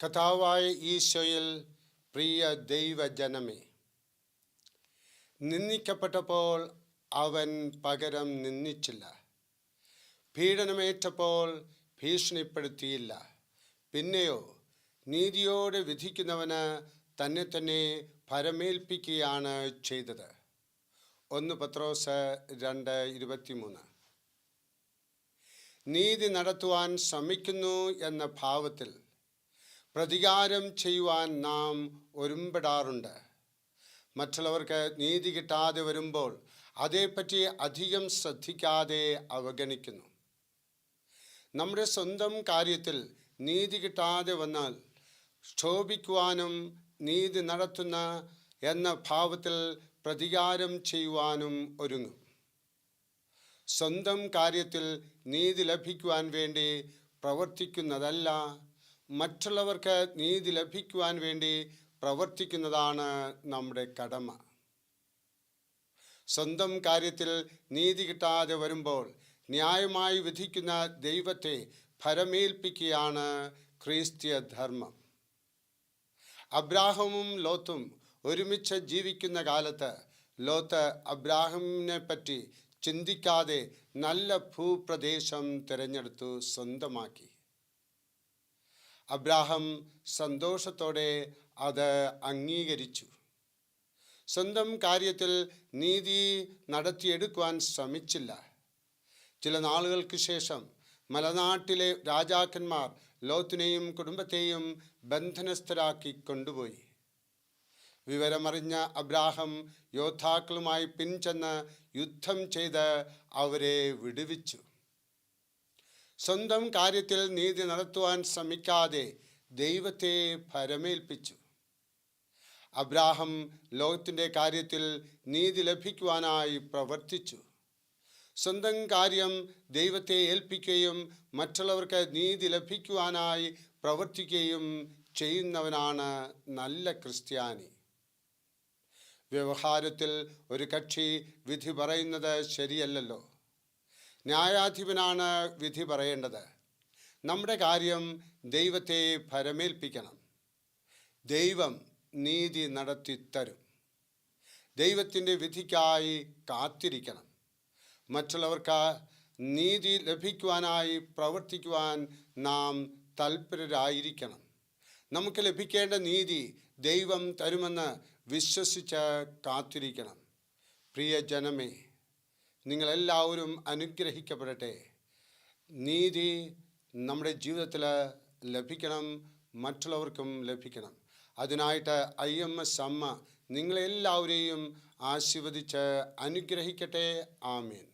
കർത്താവായ ഈശോയിൽ പ്രിയ ദൈവജനമേ, നിന്ദിക്കപ്പെട്ടപ്പോൾ അവൻ പകരം നിന്ദിച്ചില്ല, പീഡനമേറ്റപ്പോൾ ഭീഷണിപ്പെടുത്തിയില്ല. പിന്നെയോ നീതിയോടെ വിധിക്കുന്നവന് തന്നെ തന്നെ ഭരമേൽപ്പിക്കുകയാണ് ചെയ്തത്. 1 പത്രോസ് 2:23. നീതി നടത്തുവാൻ ശ്രമിക്കുന്നു എന്ന ഭാവത്തിൽ പ്രതികാരം ചെയ്യുവാൻ നാം ഒരുമ്പെടാറുണ്ട്. മറ്റുള്ളവർക്ക് നീതി കിട്ടാതെ വരുമ്പോൾ അതേപ്പറ്റി അധികം ശ്രദ്ധിക്കാതെ അവഗണിക്കുന്നു. നമ്മുടെ സ്വന്തം കാര്യത്തിൽ നീതി കിട്ടാതെ വന്നാൽ ക്ഷോഭിക്കുവാനും നീതി നടത്തുന്ന എന്ന ഭാവത്തിൽ പ്രതികാരം ചെയ്യുവാനും ഒരുങ്ങും. സ്വന്തം കാര്യത്തിൽ നീതി ലഭിക്കുവാൻ വേണ്ടി പ്രവർത്തിക്കുന്നതല്ല, മറ്റുള്ളവർക്ക് നീതി ലഭിക്കുവാൻ വേണ്ടി പ്രവർത്തിക്കുന്നതാണ് നമ്മുടെ കടമ. സ്വന്തം കാര്യത്തിൽ നീതി കിട്ടാതെ വരുമ്പോൾ ന്യായമായി വിധിക്കുന്ന ദൈവത്തെ ഭരമേൽപ്പിക്കുകയാണ് ക്രിസ്തീയ ധർമ്മം. അബ്രാഹമും ലോത്തും ഒരുമിച്ച് ജീവിക്കുന്ന കാലത്ത് ലോത്ത് അബ്രാഹമിനെ പറ്റി ചിന്തിക്കാതെ നല്ല ഭൂപ്രദേശം തിരഞ്ഞെടുത്തു സ്വന്തമാക്കി. അബ്രാഹം സന്തോഷത്തോടെ അത് അംഗീകരിച്ചു. സ്വന്തം കാര്യത്തിൽ നീതി നടത്തിയെടുക്കുവാൻ ശ്രമിച്ചില്ല. ചില നാളുകൾക്ക് ശേഷം മലനാട്ടിലെ രാജാക്കന്മാർ ലോത്തിനെയും കുടുംബത്തെയും ബന്ധനസ്ഥരാക്കി കൊണ്ടുപോയി. വിവരമറിഞ്ഞ അബ്രാഹം യോദ്ധാക്കളുമായി പിൻചെന്ന് യുദ്ധം ചെയ്ത് അവരെ വിടുവിച്ചു. സ്വന്തം കാര്യത്തിൽ നീതി നടത്തുവാൻ ശ്രമിക്കാതെ ദൈവത്തെ ഭരമേൽപ്പിച്ചു. അബ്രാഹം ലോത്തിൻ്റെ കാര്യത്തിൽ നീതി ലഭിക്കുവാനായി പ്രവർത്തിച്ചു. സ്വന്തം കാര്യം ദൈവത്തെ ഏൽപ്പിക്കുകയും മറ്റുള്ളവർക്ക് നീതി ലഭിക്കുവാനായി പ്രവർത്തിക്കുകയും ചെയ്യുന്നവനാണ് നല്ല ക്രിസ്ത്യാനി. വ്യവഹാരത്തിൽ ഒരു കക്ഷി വിധി പറയുന്നത് ശരിയല്ലല്ലോ. ന്യായാധിപനാണ് വിധി പറയേണ്ടത്. നമ്മുടെ കാര്യം ദൈവത്തെ ഭരമേൽപ്പിക്കണം. ദൈവം നീതി നടത്തിത്തരും. ദൈവത്തിൻ്റെ വിധിക്കായി കാത്തിരിക്കണം. മറ്റുള്ളവർക്ക് നീതി ലഭിക്കുവാനായി പ്രവർത്തിക്കുവാൻ നാം തൽപരരായിരിക്കണം. നമുക്ക് ലഭിക്കേണ്ട നീതി ദൈവം തരുമെന്ന് വിശ്വസിച്ച് കാത്തിരിക്കണം. പ്രിയ ജനമേ, നിങ്ങളെല്ലാവരും അനുഗ്രഹിക്കപ്പെടട്ടെ. നീതി നമ്മുടെ ജീവിതത്തിൽ ലഭിക്കണം, മറ്റുള്ളവർക്കും ലഭിക്കണം. അതിനായിട്ട് IMS അമ്മ നിങ്ങളെല്ലാവരെയും ആശീർവദിച്ച് അനുഗ്രഹിക്കട്ടെ. ആമേൻ.